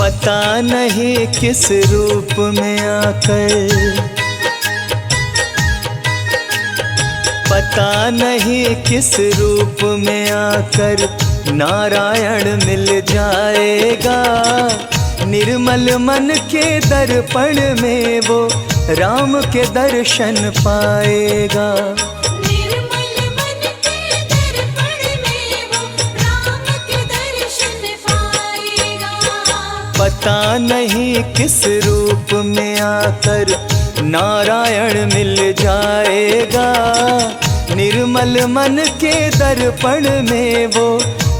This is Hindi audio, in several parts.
पता नहीं किस रूप में आकर, पता नहीं किस रूप में आकर नारायण मिल जाएगा। निर्मल मन के दर्पण में वो राम के दर्शन पाएगा। निर्मल मन के दर्पण में वो राम के दर्शन पाएगा। पता नहीं किस रूप में आकर नारायण मिल जाएगा। निर्मल मन के दर्पण में वो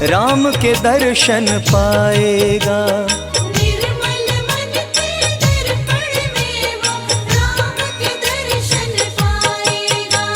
राम के दर्शन पाएगा। निर्मल मन के दर्पण में वो राम के दर्शन पाएगा।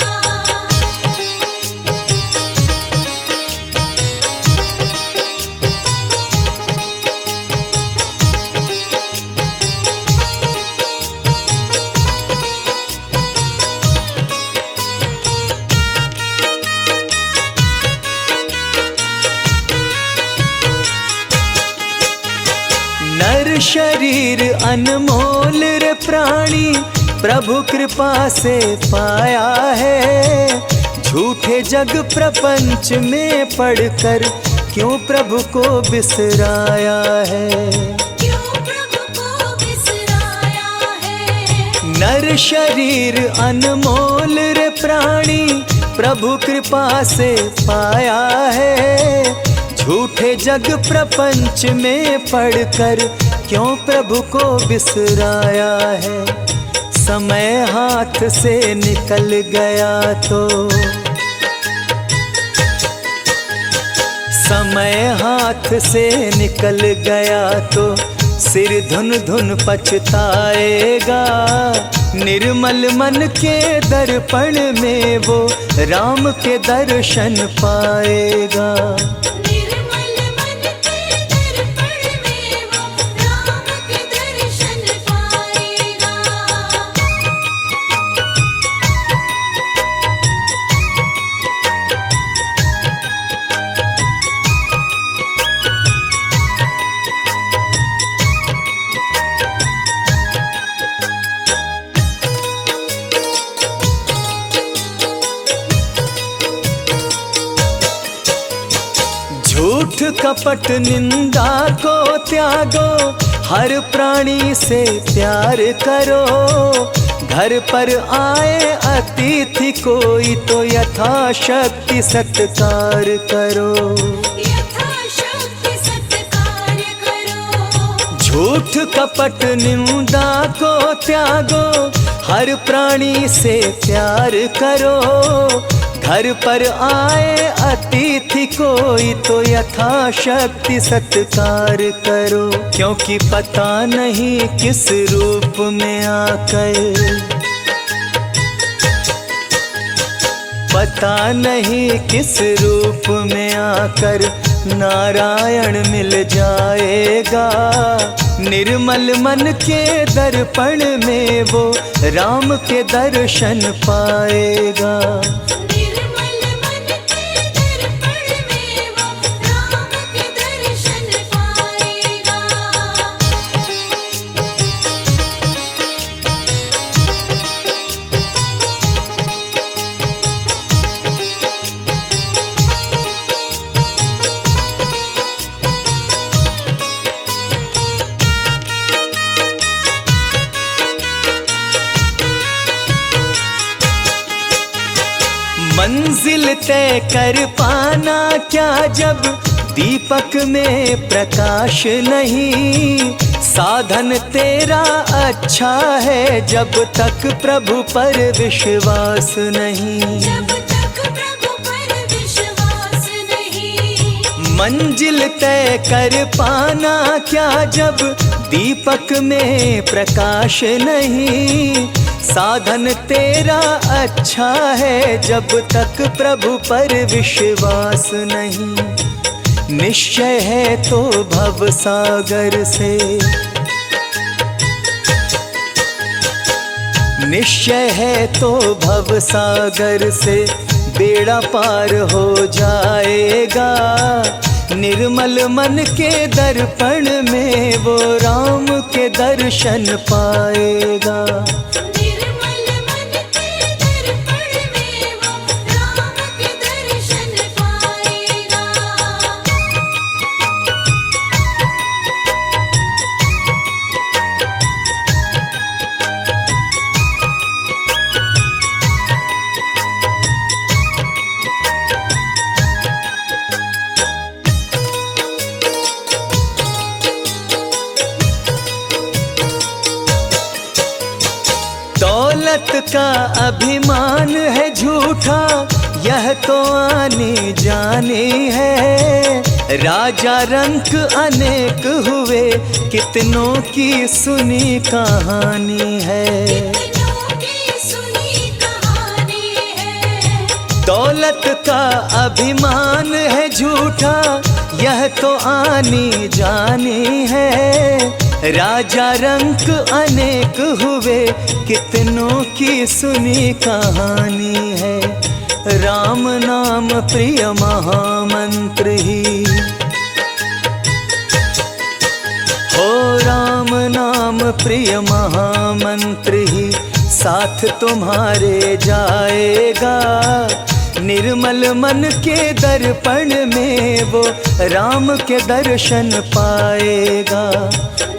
नर शरीर अनमोल रे प्राणी प्रभु कृपा से पाया है। झूठे जग प्रपंच में पड़कर क्यों प्रभु को बिसराया है। क्यों प्रभु को बिसराया है। नर शरीर अनमोल रे प्राणी प्रभु कृपा से पाया है। झूठे जग प्रपंच में पड़कर क्यों प्रभु को बिसराया है। समय हाथ से निकल गया तो, समय हाथ से निकल गया तो सिर धुन धुन पछताएगा। निर्मल मन के दर्पण में वो राम के दर्शन पाएगा। निर्मल मन के दर्पण में वो राम के दर्शन पाएगा। झूठ कपट निंदा को त्यागो, हर प्राणी से प्यार करो। घर पर आए अतिथि कोई तो यथाशक्ति सत्कार करो। यथाशक्ति सत्कार करो। झूठ कपट निंदा को त्यागो, हर प्राणी से प्यार करो। घर पर आए अतिथि कोई तो यथाशक्ति सत्कार करो। क्योंकि पता नहीं किस रूप में आकर, पता नहीं किस रूप में आकर नारायण मिल जाएगा। निर्मल मन के दर्पण में वो राम के दर्शन पाएगा। निर्मल मन के दर्पण में वो राम के दर्शन पाएगा। मंजिल तय कर पाना क्या जब दीपक में प्रकाश नहीं। साधन तेरा अच्छा है जब तक प्रभु पर विश्वास नहीं। जब तक प्रभु पर विश्वास नहीं। मंजिल तय कर पाना क्या जब दीपक में प्रकाश नहीं। साधन तेरा अच्छा है जब तक प्रभु पर विश्वास नहीं। निश्चय है तो भव सागर से, निश्चय है तो भव सागर से बेड़ा पार हो जाएगा। निर्मल मन के दर्पण में वो दर्शन पाएगा। निर्मल मन के दर्पण में वो राम के दर्शन पाएगा। दौलत का अभिमान है झूठा, यह तो आने जाने है। राजा रंक अनेक हुए, कितनों की सुनी कहानी है। कितनों की सुनी कहानी है। दौलत का अभिमान है झूठा, यह तो आनी जानी है। राजा रंक अनेक हुए, कितनों की सुनी कहानी है। राम नाम प्रिय महामंत्र ही, हो राम नाम प्रिय महामंत्र ही साथ तुम्हारे जाएगा। निर्मल मन के दर्पण में वो राम के दर्शन पाएगा।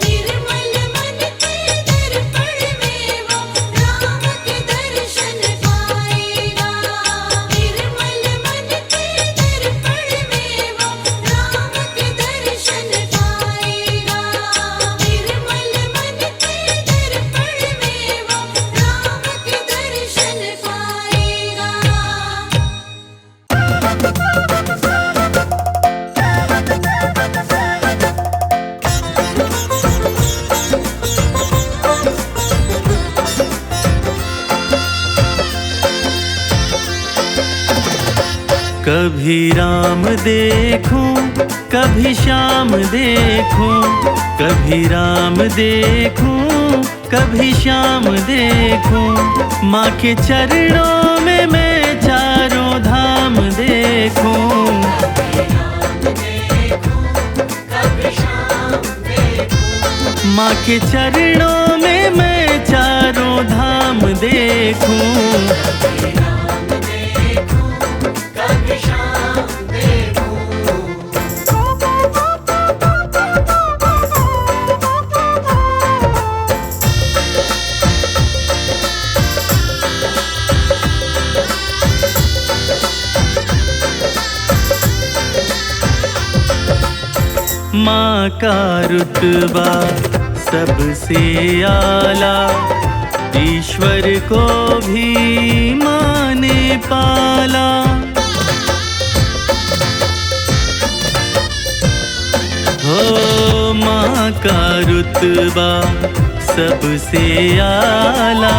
निर्मल मन के दर्पण में वो राम के दर्शन पाएगा। निर्मल मन के दर्पण में वो राम के दर्शन पाएगा। निर्मल मन के दर्पण में वो राम के दर्शन पाएगा। कभी राम देखूं, कभी श्याम देखूं, कभी राम देखूं, कभी श्याम देखूं। माँ के चरणों में मैं चारों धाम देखूं। माँ के चरणों में मैं चारों धाम देखूं। माँ का रुतबा सबसे आला, ईश्वर को भी माँ ने पाला। हो माँ का रुतबा सबसे आला,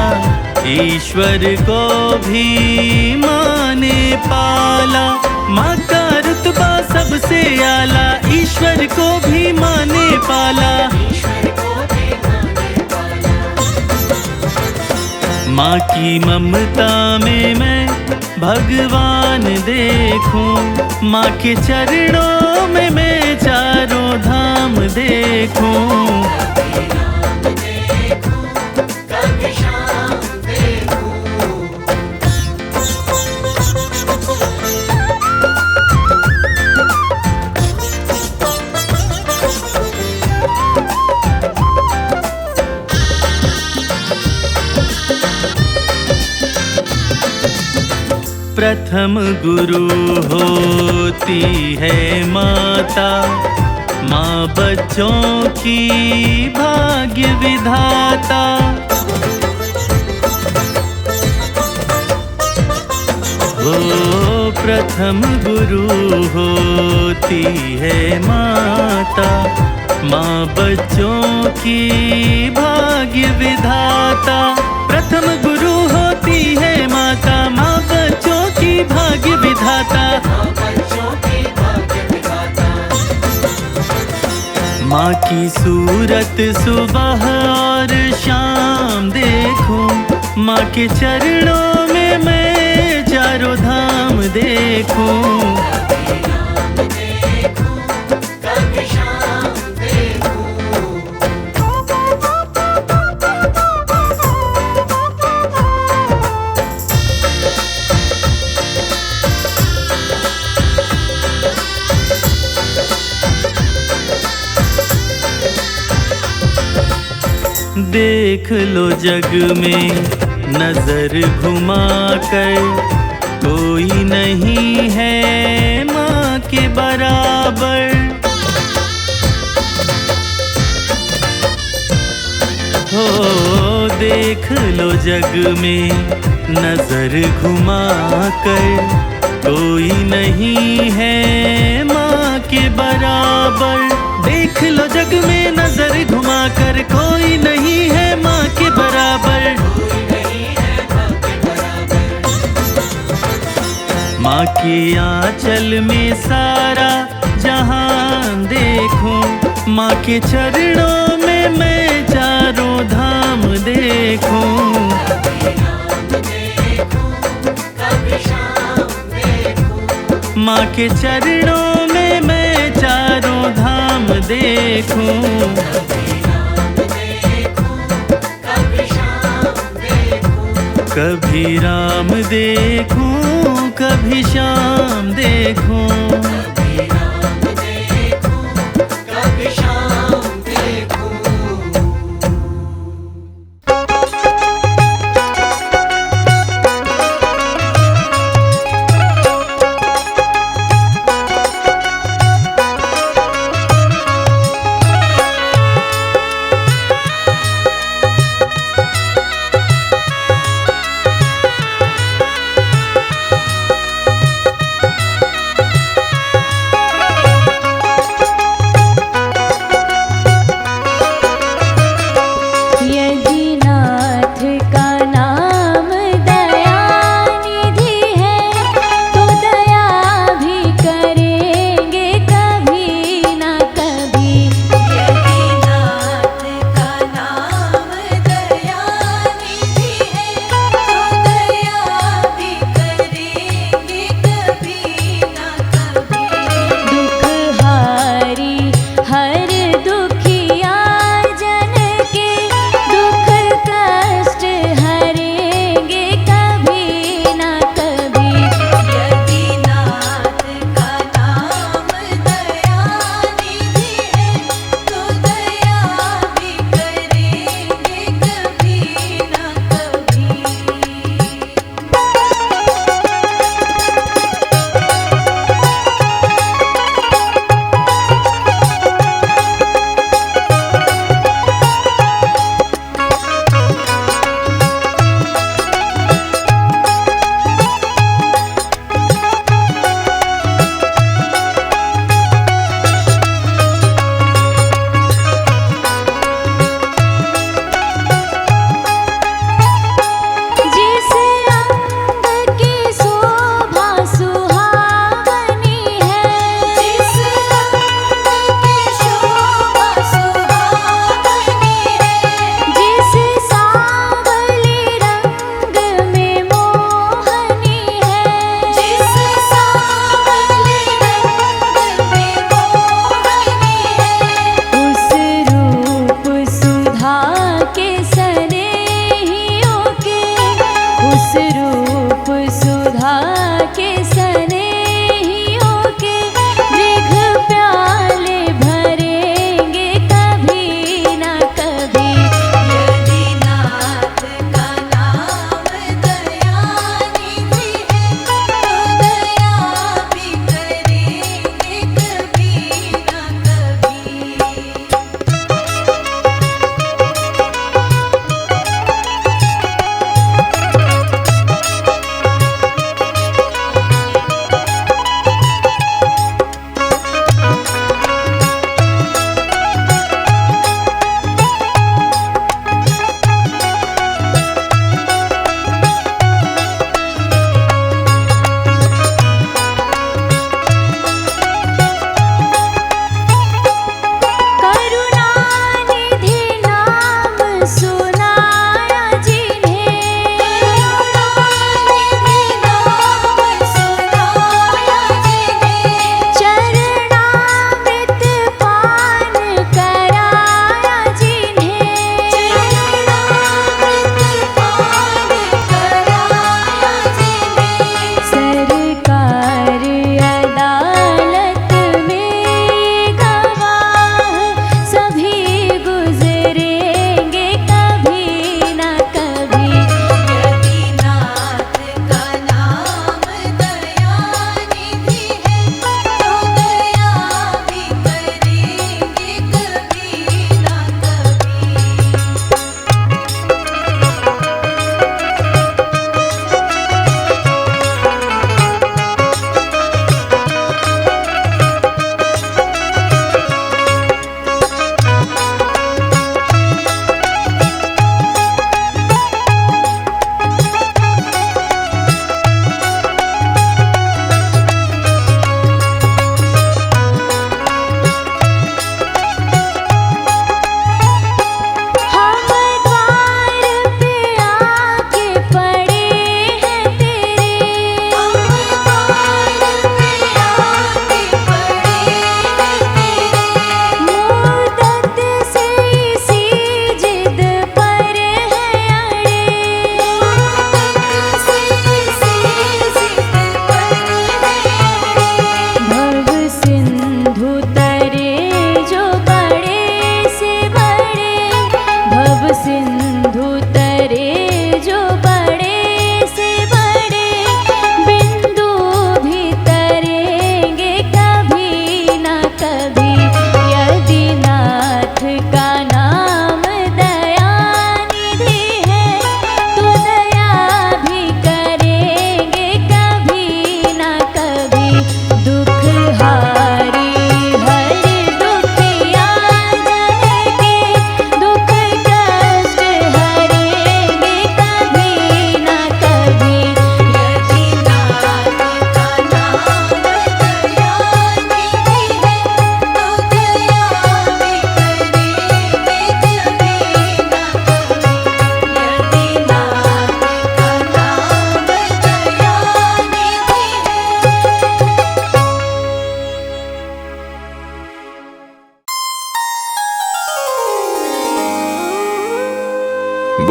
ईश्वर को भी माँ ने पाला। माँ का रुतबा सबसे आला, ईश्वर को भी माँ ने पाला। माँ की ममता में मैं भगवान देखूं। माँ के चरणों में मैं चारों धाम देखूं। प्रथम गुरु होती है माता, माँ बच्चों की भाग्य विधाता। वो प्रथम गुरु होती है माता, माँ बच्चों की भाग्य विधाता। प्रथम गुरु होती है माता, माँ बच्चों की भाग्य विधाता। माँ की सूरत सुबह और शाम देखूं। माँ के चरणों में मैं चारों धाम देखूं। देख लो जग में नजर घुमा कर, कोई नहीं है माँ के बराबर। हो देख लो जग में नजर घुमा कर, कोई नहीं है माँ के बराबर। देख लो जग में नजर घुमा कर, कोई नहीं है माँ के बराबर। माँ के आंचल में सारा जहान देखो, माँ के चरणों में मैं चारों धाम देखूं। माँ के चरणों में मैं चारों धाम देखूं। कभी राम देखूं, कभी श्याम देखूं।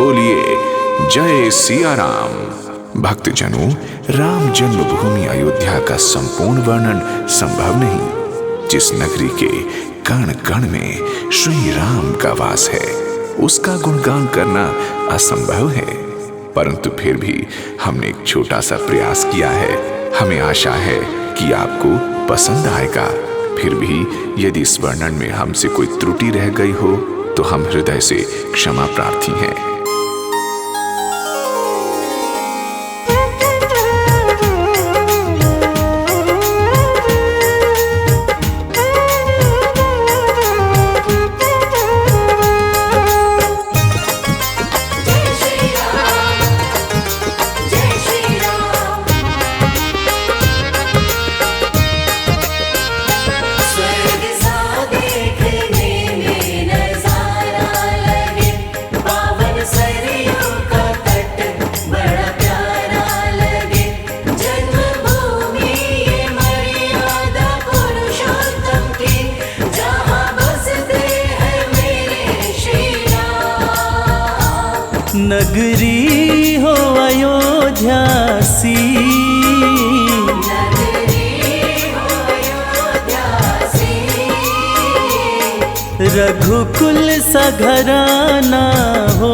बोलिए जय सिया राम। भक्तजनों, राम जन्मभूमि अयोध्या का संपूर्ण वर्णन संभव नहीं। जिस नगरी के कण कण में श्री राम का वास है, उसका गुणगान करना असंभव है, परंतु फिर भी हमने एक छोटा सा प्रयास किया है। हमें आशा है कि आपको पसंद आएगा। फिर भी यदि इस वर्णन में हमसे कोई त्रुटि रह गई हो तो हम हृदय से क्षमा प्रार्थी हैं। जय श्री राम, जय श्री राम। स्वर्ग सा देखने में नजारा लगे, पावन सरयू का तट बड़ा प्यारा लगे। जन्मभूमि ये मर्यादा पुरुषोत्तम की, जहाँ बसते हैं मेरे श्री राम। नगरी हो अयोध्या सी, नगरी हो अयोध्या सी, रघुकुल सा घराना हो।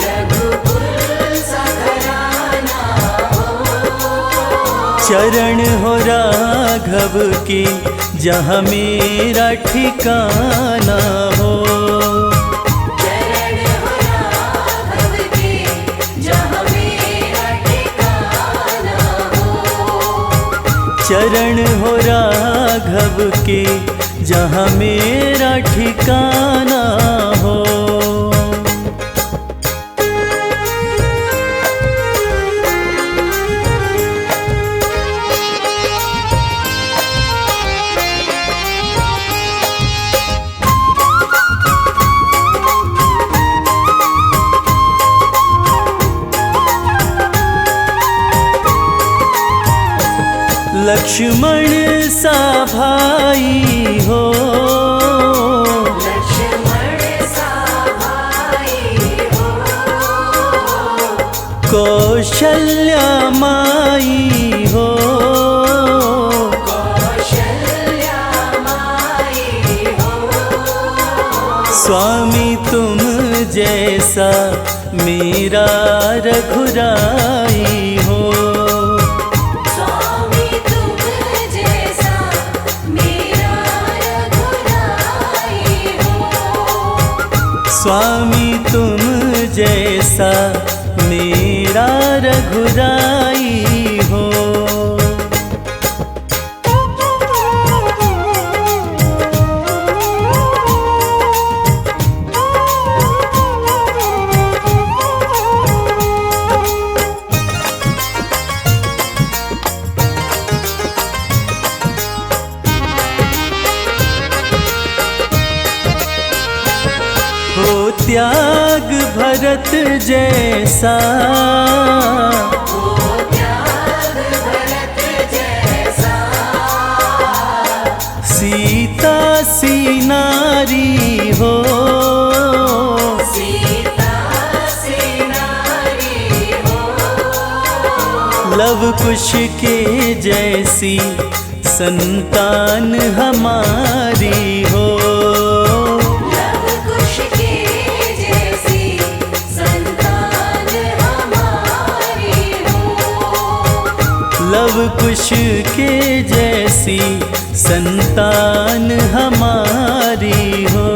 रघुकुल सा घराना हो। चरण हो राघव के जहाँ मेरा ठिकाना हो। चरण हो राघव के, जहाँ मेरा ठिकाना हो। चरण हो राघव के जहाँ मेरा ठिकाना हो। लक्ष्मण सा भाई हो। लक्ष्मण सा भाई हो। कौशल्या माई हो। कौशल्या माई हो। स्वामी तुम जैसा मेरा रघुराई हो। स्वामी तुम जैसा मेरा रघुराई हो। स्वामी तुम जैसा मेरा रघुराई हो। हो त्याग भरत जैसा, हो त्याग भरत जैसा। सीता सी नारी हो। सीता सी नारी हो। लव कुश के जैसी संतान हमारी हो। लव कुश के जैसी संतान हमारी हो। लव कुश के जैसी संतान हमारी हो।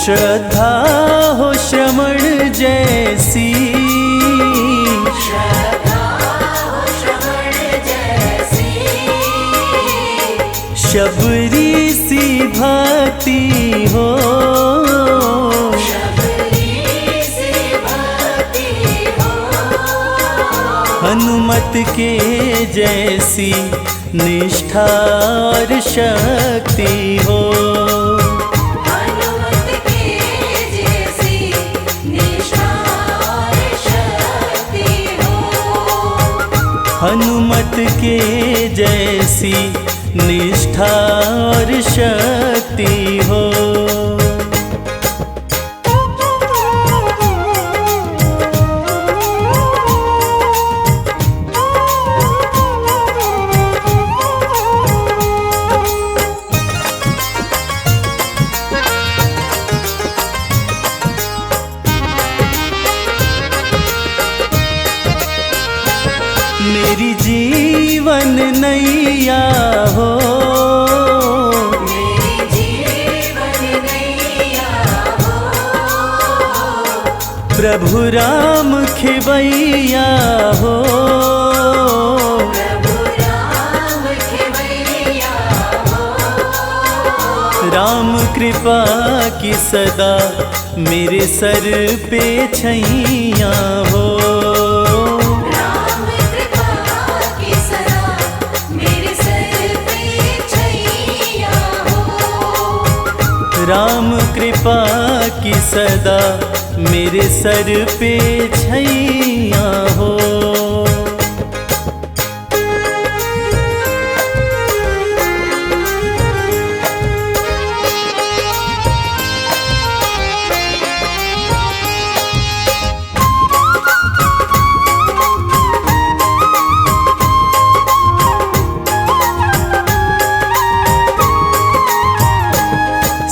श्रद्धा हो श्रवण जैसी, श्रद्धा हो श्रवण जैसी। शबरी सी भक्ति हो। शबरी सी भक्ति हो। हनुमान हनुमत के जैसी निष्ठा और शक्ति हो। हनुमत के जैसी निष्ठा और शक्ति हो। हनुमत के जैसी निष्ठा और शक्ति हो। मेरी जीवन नैया हो, मेरी जीवन नैया हो। प्रभु राम खेवैया हो। प्रभु राम खेवैया हो। राम कृपा की सदा मेरे सर पे छैया हो। राम कृपा की सदा मेरे सर पे छैया हो।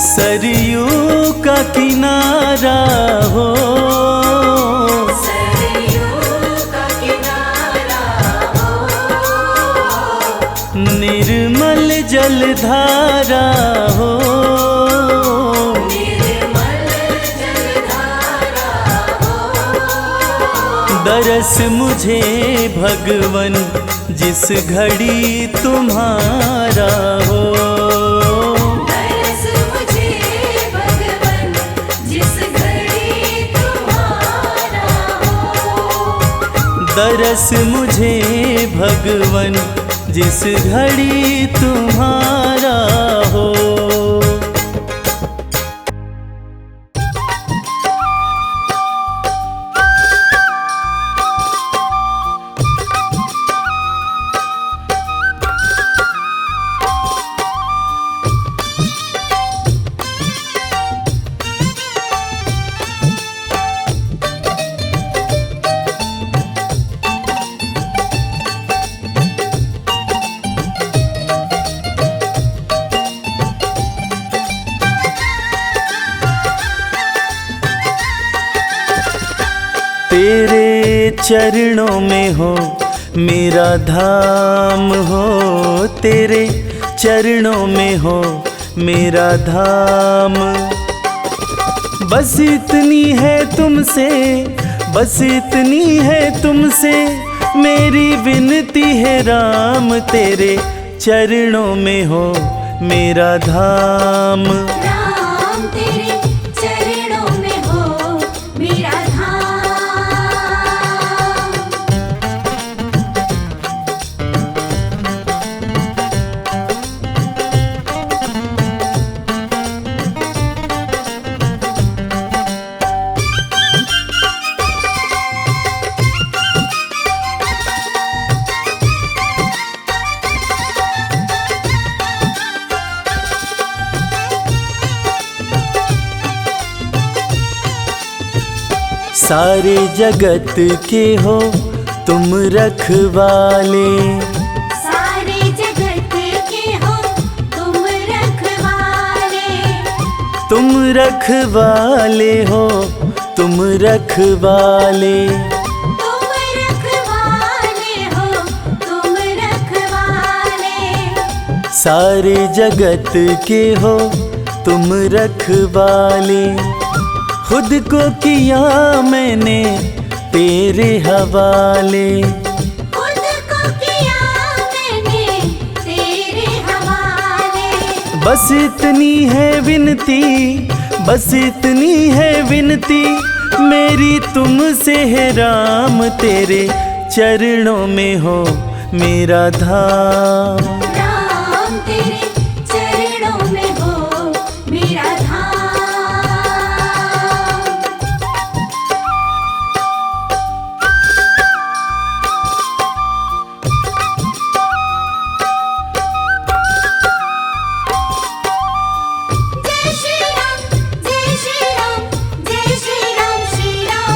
सरयू का किनारा हो, सरयू का किनारा हो। निर्मल जलधारा हो। निर्मल जलधारा हो। दरस मुझे भगवन जिस घड़ी तुम्हारा हो। दरस मुझे भगवन जिस घड़ी तुम्हारा हो। तेरे चरणों में हो मेरा धाम हो। तेरे चरणों में हो मेरा धाम। बस इतनी है तुमसे, बस इतनी है तुमसे मेरी विनती है राम। तेरे चरणों में हो मेरा धाम। राम तेरे चरणों में हो मेरा धाम। सारे जगत के हो तुम रखवाले। सारे जगत के हो तुम रखवाले। तुम रखवाले हो, तुम रखवाले। तुम रखवाले हो, तुम रखवाले। सारे जगत के हो तुम रखवाले। खुद को किया मैंने तेरे हवाले। खुद को किया मैंने तेरे हवाले। बस इतनी है विनती, बस इतनी है विनती मेरी तुमसे है राम। तेरे चरणों में हो मेरा धाम। राम तेरे चरणों में हो मेरा धाम। जय श्री राम, जय श्री राम, जय श्री राम, श्री राम।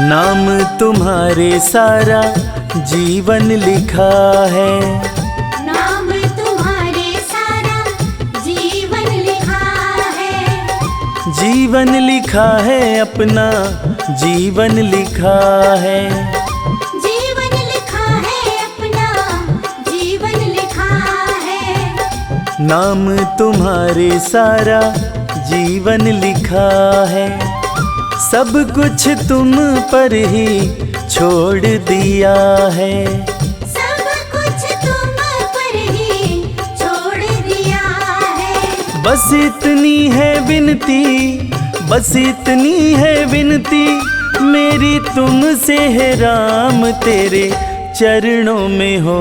नाम तुम्हारे सारा जीवन लिखा है। नाम तुम्हारे सारा जीवन लिखा है। जीवन लिखा है अपना, जीवन लिखा है। जीवन लिखा है अपना, जीवन लिखा है। नाम तुम्हारे सारा जीवन लिखा है। सब कुछ तुम पर ही छोड़ दिया है। सब कुछ तुम पर ही छोड़ दिया है। बस इतनी है विनती, बस इतनी है विनती मेरी तुमसे है राम, तेरे चरणों में हो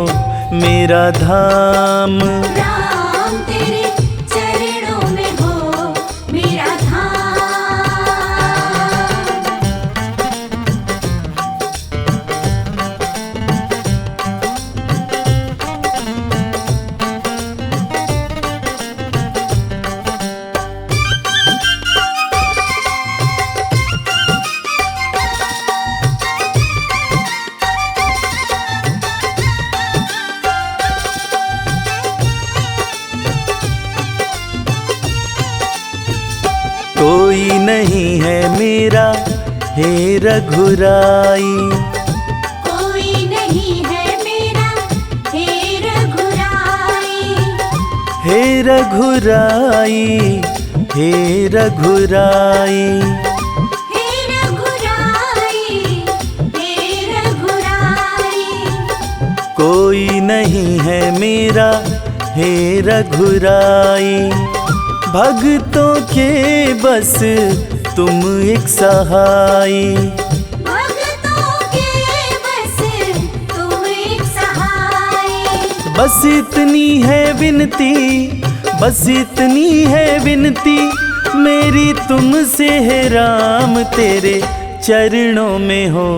मेरा धाम। राम तेरे चरणों में हो मेरा धाम। कोई नहीं है मेरा हे रघुराई। कोई नहीं है मेरा हे रघुराई। हे रघुराई, हे रघुराई। हे रघुराई, हे रघुराई। कोई नहीं है मेरा हे रघुराई। भक्तों के बस तुम एक सहाई। भक्तों के बस तुम एक सहाय। बस इतनी है विनती, बस इतनी है विनती मेरी तुमसे है राम, तेरे चरणों में हो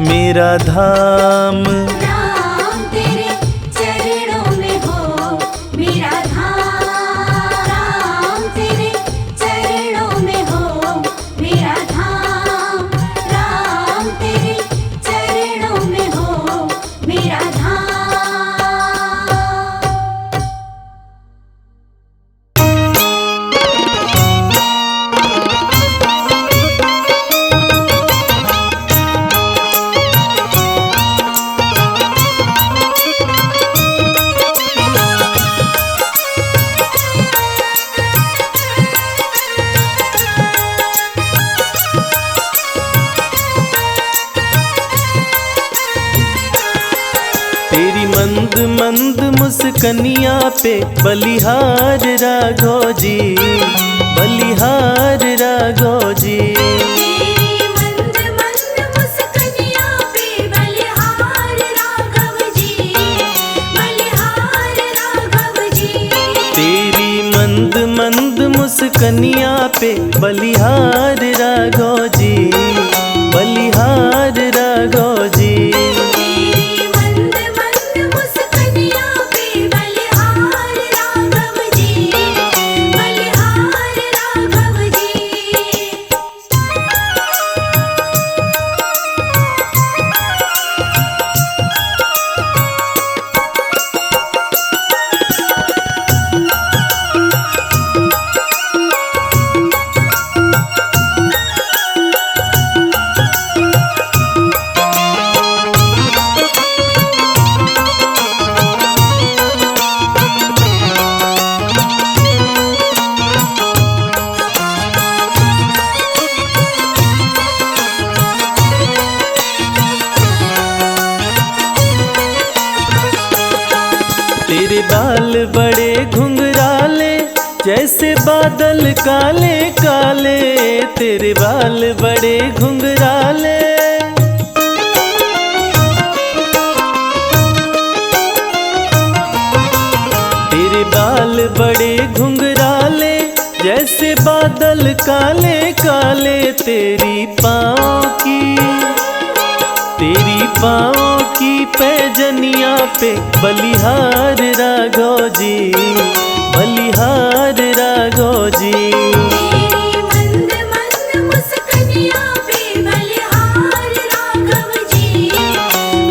मेरा धाम। राम तेरे चरणों में हो मेरा धाम। राम तेरे चरणों में हो मेरा धाम। राम तेरे चरणों में हो मेरा धाम। तेरी मंद मंद मुस्कनिया पे बलिहार राघो जी, बलिहार राघो जी। तेरी मंद मंद मुस्कनिया पे बलिहार राघव जी। बलिहार राघव जी। तेरी मंद मंद मुस्कनिया पे बलिहार राघो जी, बलिहार राघो जी। तेरी मंद मंद मुस्कनिया पे बलिहार राघव जी। बलिहार राघव जी। बड़े घुंघराले जैसे बादल काले काले, तेरे बाल बड़े घुंघराले। तेरे बाल बड़े घुंघराले जैसे बादल काले काले, तेरी पाँव की पैजनिया पे बलिहार राघव जी, बलिहार राघव जी। तेरी मंद मंद मुस्कानिया पे बलिहार राघव जी,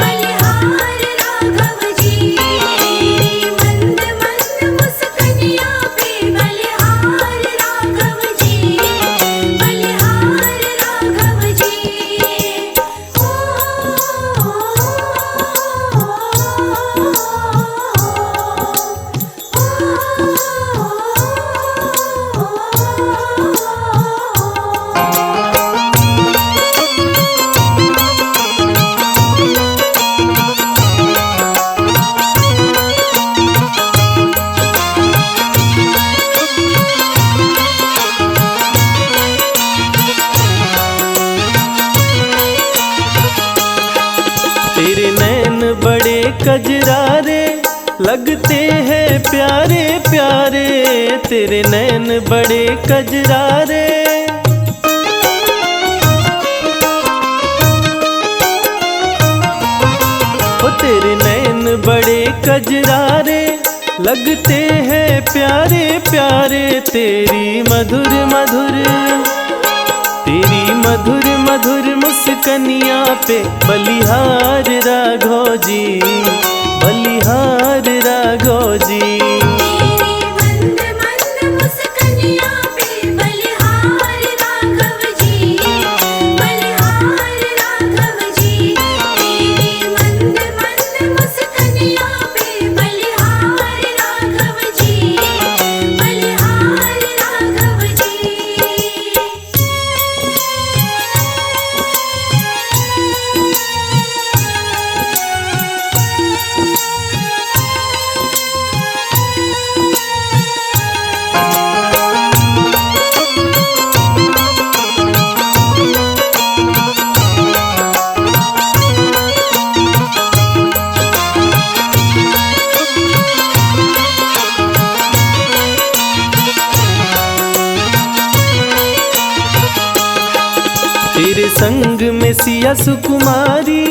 बलिहार राघव जी। तेरी मंद मंद मुस्कानिया पे बलिहार राघव जी, बलिहार राघव जी। तेरे नैन बड़े कजरारे लगते हैं प्यारे प्यारे, तेरे नैन बड़े कजरारे। ओ तेरे नैन बड़े कजरारे लगते हैं प्यारे प्यारे, तेरी मधुर मधुर मुस्कनिया पे बलिहार राघव जी, बलिहार राघव जी। तेरी मंद मंद मुस्कानिया पे बलिहार राघव जी, बलिहार राघव जी। तेरी मंद मंद मुस्कानिया पे बलिहार राघव जी, बलिहार राघव जी। तेरे संग में सिया सुकुमारी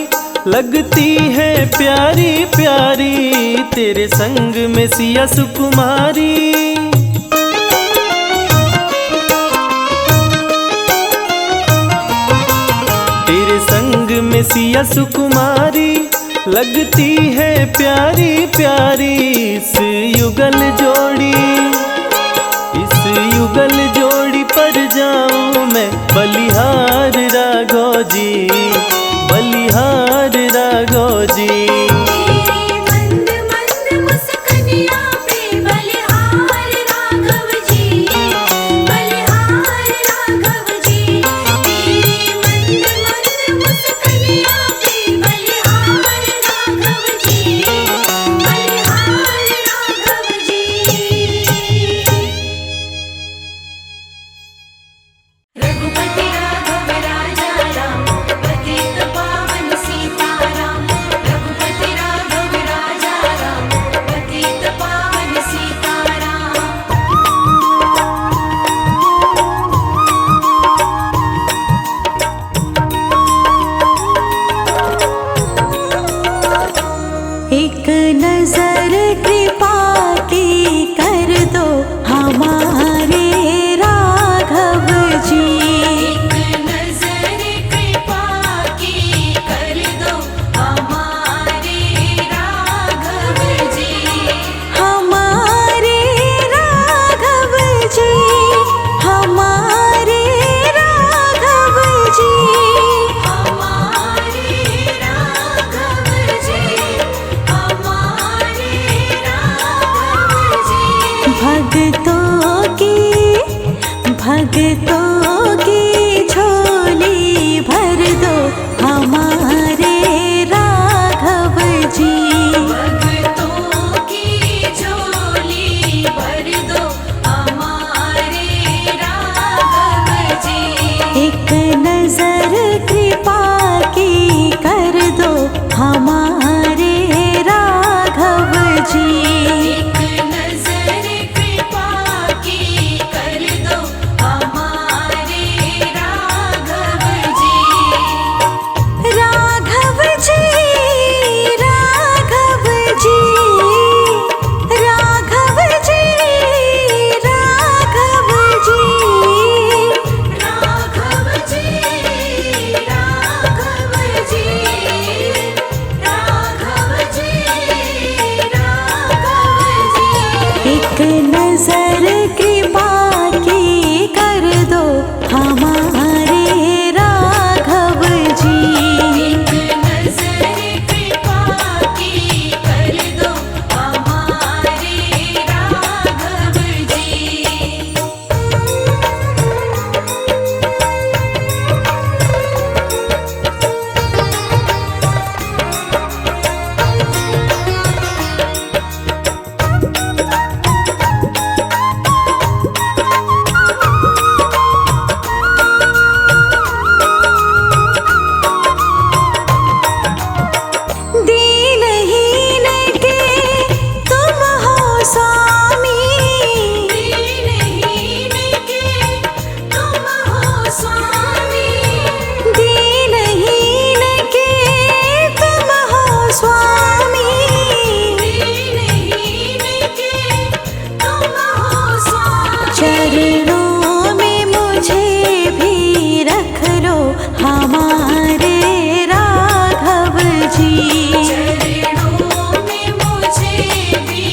लगती है प्यारी प्यारी, तेरे संग में सिया सुकुमारी। तेरे संग में सिया सुकुमारी लगती है प्यारी प्यारी, इस युगल जोड़ी पर जाऊं मैं बलिहार राघव जी, बलिहार राघव जी। तेरी मंद मंद मुस्कानिया पे बलिहार राघव जी, बलिहार राघव जी। तेरी मंद मंद मुस्कानिया पे बलिहार राघव जी, बलिहार राघव जी। रघुपति राघव राजा राम, पतित पावन सीताराम। रघुपति राघव राजा राम, पतित पावन सीताराम। एक नजर कृपा की कर दो हमारे राघव जी, एक नजर कृपा की कर दो हमारे राघव जी, हमारे राघव जी, हमारे राघव जी, हमारे राघव जी, हमारे राघव जी। भक्तों की झोली भर दो हमारे राघव जी, भक्तों की झोली चरणों में मुझे भी रख लो हमारे राघव जी। चरणों में मुझे भी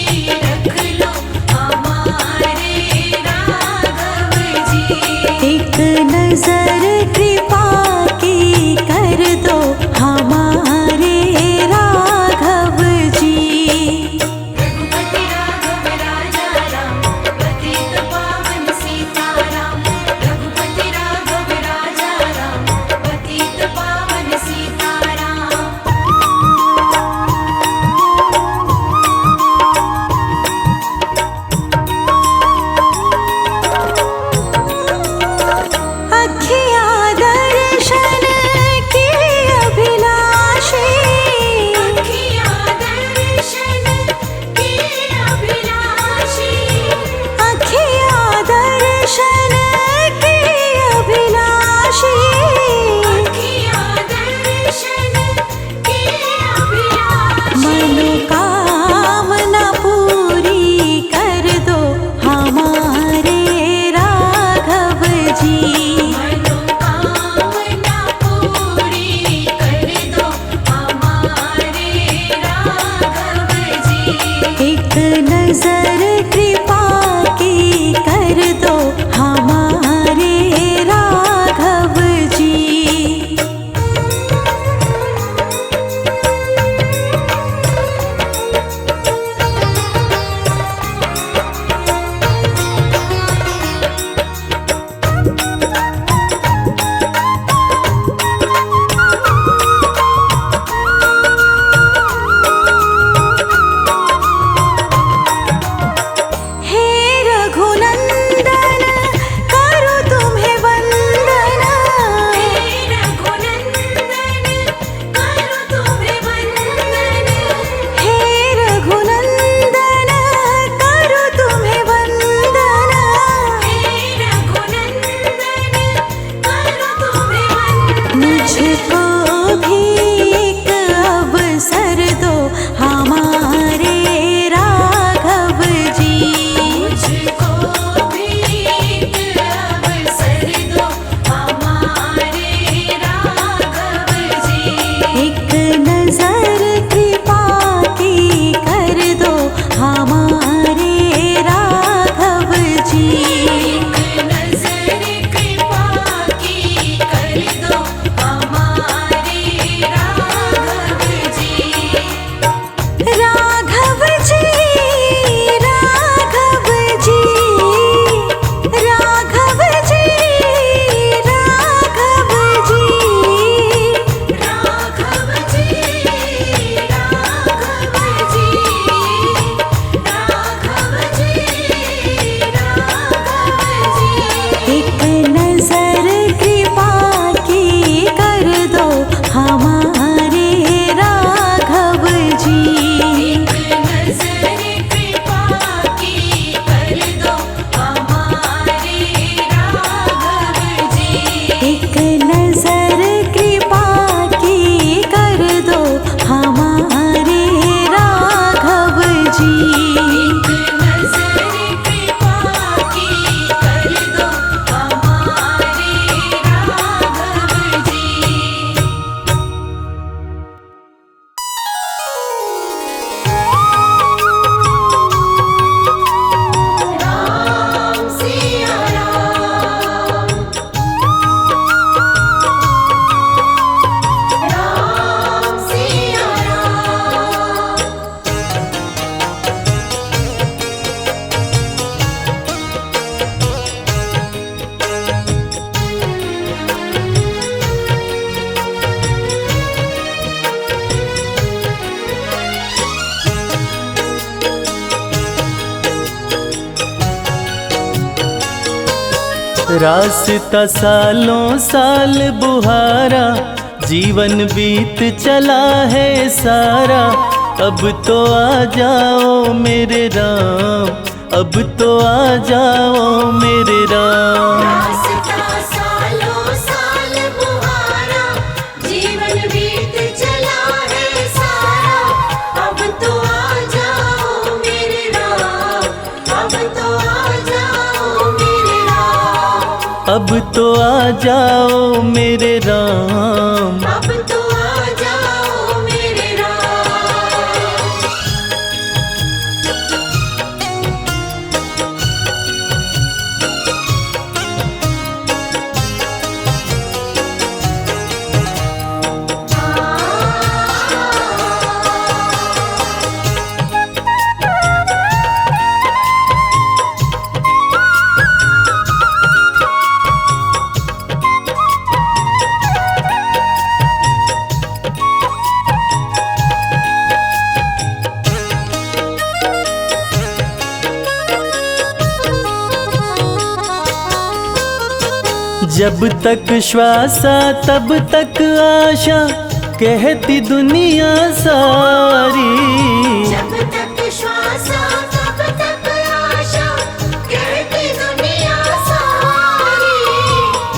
रख लो हमारे राघव जी। एक नजर कृपा की कर दो हमारे राघव जी। रघुपति राघव राजा राम, पतित पावन सीताराम। रघुपति राघव राजा राम, पतित पावन सीताराम। अखिया दर्शन की अभिलाषी, अखिया दर्शन की अभिलाषी, अखिया दर्शन की अभिलाषी, अखिया दर्शन की अभिलाषी। मनोकामना पूरी कर दो हमारे राघव जी। मनोकामना पूरी कर दो हमारे राघव जी। एक नजर कृपा की कर दो हमारे राघव जी। हे रघुनंदन करो तुम्हें वंदन। हे रघुनंदन करो तुम्हें वंदन। हे रघुनंदन करो तुम्हें वंदन। हे रघुनंदन करो तुम्हें वंदन। मुझको भी एक अवसर दो हमारे राघव जी। मुझको भी एक अवसर दो हमारे राघव जी। एक नजर कृपा की कर दो हमारे राघव जी। एक नजर कृपा की कर दो हमारे राघव जी। राघव जी, राघव जी, राघव जी, राघव जी, राघव जी, राघव जी, राघव जी, राघव जी। एक नजर कृपा की कर दो हमारे राघव जी। एक नजर कृपा की कर दो हमारे राघव जी। एक नजर कृपा की कर दो हमारे राघव जी। एक नजर कृपा की कर दो हमारे राघव जी। राम सिया राम, राम सिया राम। रास्ता सालों साल बुहारा, जीवन बीत चला है सारा। अब तो आ जाओ मेरे राम, अब तो आ जाओ मेरे राम। रास्ता सालों साल बुहारा, जीवन बीत चला है सारा। अब तो आ जाओ मेरे राम, अब तो आ जाओ मेरे अब तो आ जाओ मेरे राम। अब तो आ जाओ मेरे राम। जब तक श्वासा तब तक आशा, कहती दुनिया सारी। जब तक श्वासा तब तक आशा, कहती दुनिया सारी।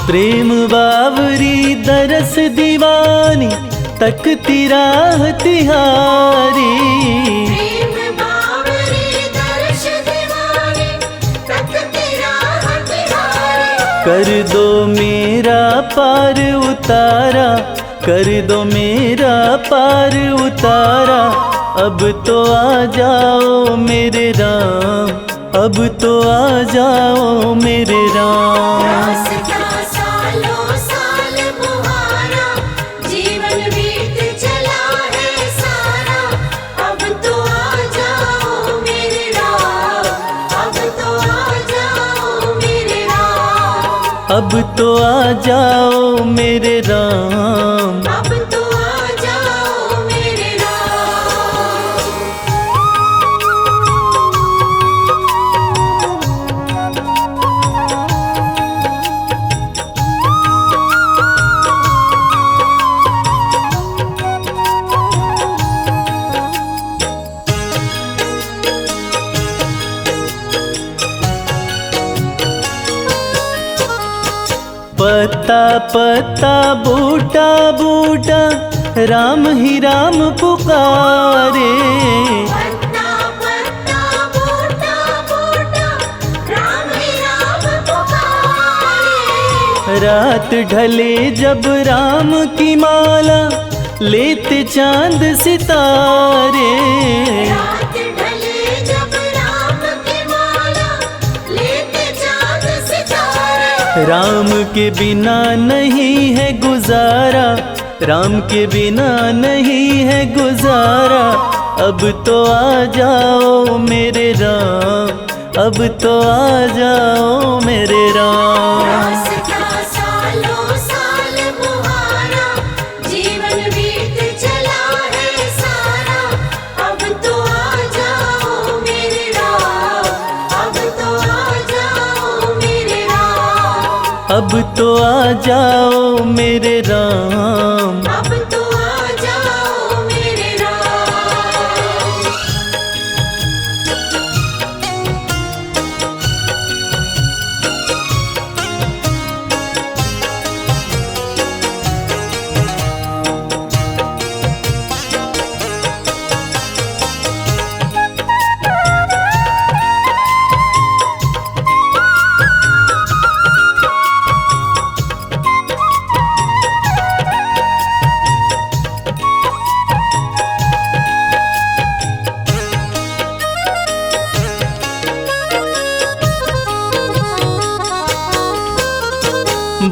प्रेम बावरी दरस दीवानी, तकती राह तिहारी। प्रेम बावरी दर्श दीवानी, तकती राह तिहारी। कर दो मेरा पार उतारा, कर दो मेरा पार उतारा। अब तो आ जाओ मेरे राम, अब तो आ जाओ मेरे राम। रास्ता सालों साल मुहारा, जीवन बीत चला है सारा। अब तो आ जाओ मेरे राम, अब तो आ जाओ मेरे राम। अब तो आ जाओ मेरे राम। अब तो आ जाओ मेरे राम। पत्ता पत्ता बूटा बूटा, राम ही राम पुकारे। पत्ता पत्ता बूटा बूटा, राम ही राम पुकारे। रात ढले जब राम की माला, लेते चांद सितारे। रात ढले जब राम की माला, लेते चाँद सितारे। राम के बिना नहीं है गुजारा, राम के बिना नहीं है गुजारा। अब तो आ जाओ मेरे राम, अब तो आ जाओ मेरे राम। रास्ता सालों साल मुहारा, जीवन बीत चला है सारा। अब तो आ जाओ मेरे राम, अब तो आ जाओ मेरे राम। अब तो आ जाओ मेरे राम। अब तो आ जाओ मेरे राम।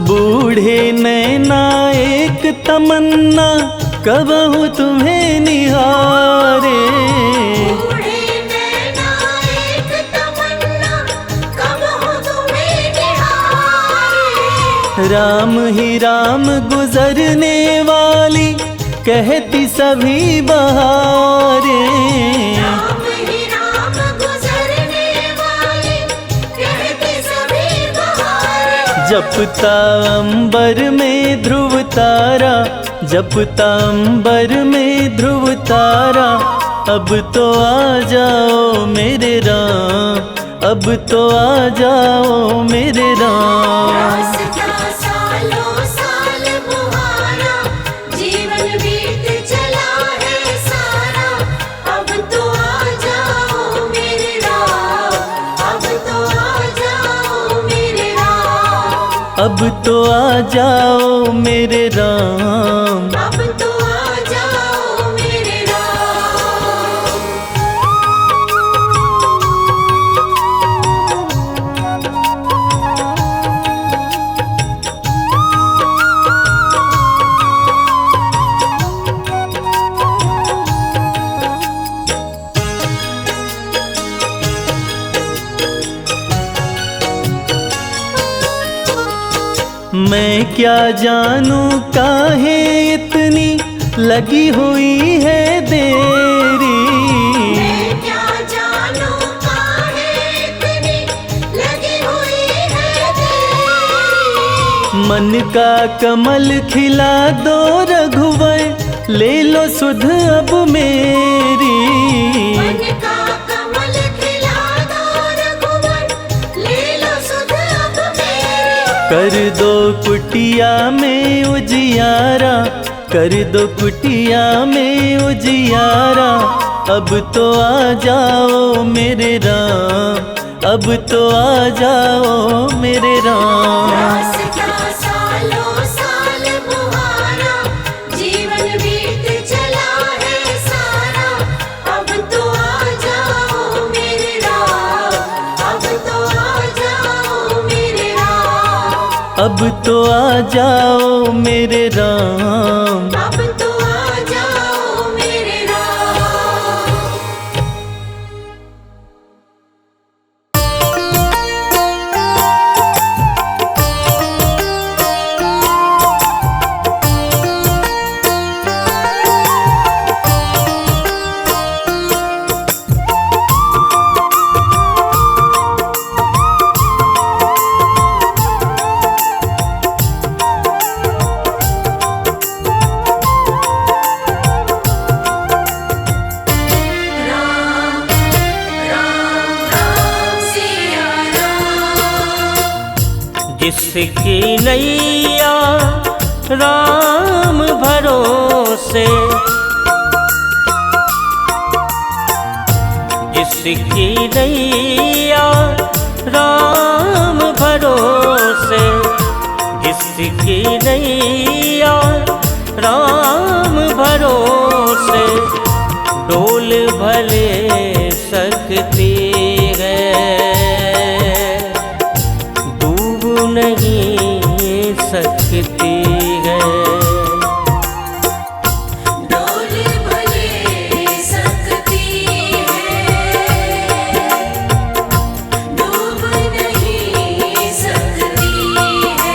बूढ़े नैना एक तमन्ना, कबहू तुम्हें निहारे। बूढ़े नैना एक तमन्ना, कब हो तुम्हें निहारे। राम ही राम गुजरने वाली, कहती सभी बहारे। राम ही राम गुजरने वाली, कहती सभी बहारें। जपता अंबर में ध्रुव तारा, जपता अंबर में ध्रुव तारा। अब तो आ जाओ मेरे राम, अब तो आ जाओ मेरे राम। रास्ता सालों साल मुहारा, जीवन बीत चला है सारा। अब तो आ जाओ मेरे राम, अब तो आ जाओ मेरे राम। अब तो आ जाओ मेरे राम। अब तो आ जाओ मेरे राम। मैं क्या जानूं काहे इतनी लगी हुई है देरी। मैं क्या जानूं काहे इतनी लगी हुई है तेरी। मन का कमल खिला दो रघुवर, ले लो सुध अब मेरी। मन का कमल खिला दो रघुवर, ले लो सुध अब मेरी। कर दो कुटिया में उजियारा, कर दो कुटिया में उजियारा। अब तो आ जाओ मेरे राम, अब तो आ जाओ मेरे राम। रास्ता सालों साल बुहारा, जीवन बीत चला है सारा। अब तो आ जाओ मेरे राम, अब तो आ जाओ मेरे राम। अब तो आ जाओ मेरे राम। अब तो आ जाओ मेरे राम। राम राम राम सिया राम। जिसकी नैया राम भरोसे, जिसकी नैया राम भरोसे, जिसकी नैया राम भरोसे। डोल भले सकती है, डूब नहीं सकती है। डोल भले सकती है, डूब नहीं सकती है।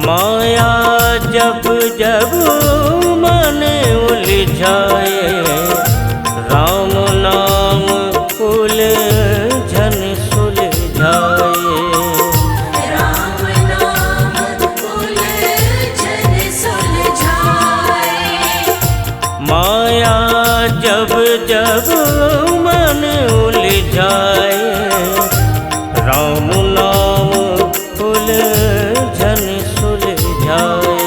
माया जब जब मन उलझाए, राम नाम उलझन सुलझाए। राम नाम उलझन सुलझाए। माया जब जब मन उलझाए, राम नाम उलझन सुलझाए।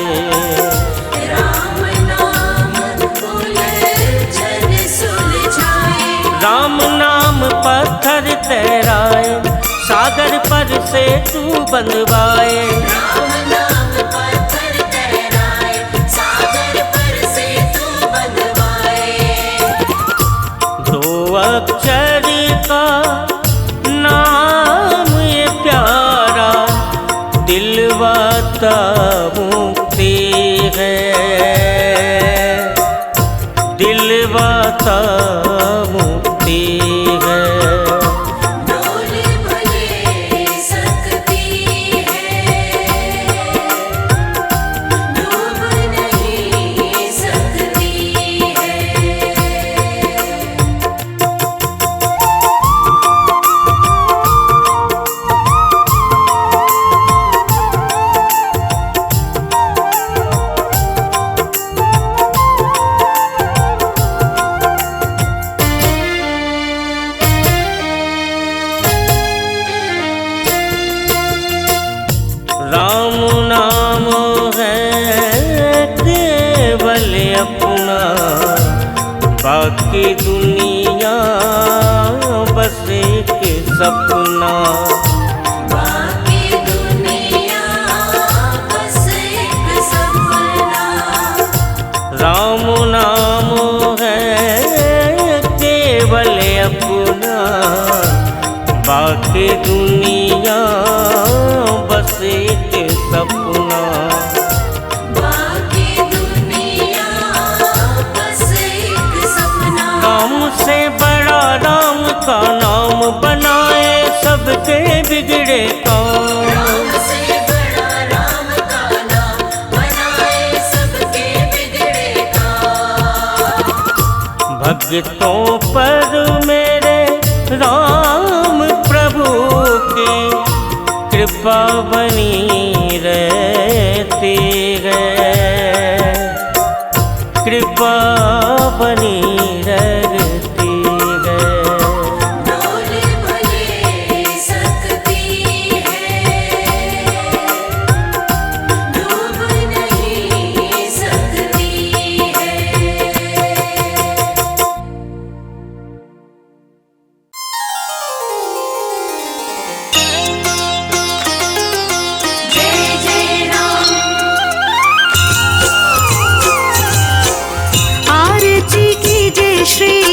राम नाम उलझन सुलझाए। राम नाम पत्थर तैराए, सागर पर से तू बंधवाए। राम नाम पत्थर तैराए, सागर पर से तू बंधवाए। दो अक्षर का नाम ये प्यारा, दिलवाता मुक्ति है, दिलवाता मुक्ति है। डोल भले सकती है, डूब नहीं सकती है। अपना, बाकी दुनिया बस एक सपना। बाकी दुनिया बस एक सपना। राम नाम है केवल अपना, बाकी दुनिया बस एक सपना। बाकी दुनिया बस एक सपना। राम से बड़ा राम का नाम बनाए सबके बिगड़े काम। राम से बड़ा राम का नाम बनाए सबके बिगड़े काम। भक्तों पर मेरे राम प्रभु की कृपा बनी रहती है, कृपा बनी रहती है। डोल भले सकती है, डूब नहीं सकती है। जय जय राम। आरती कीजिए श्री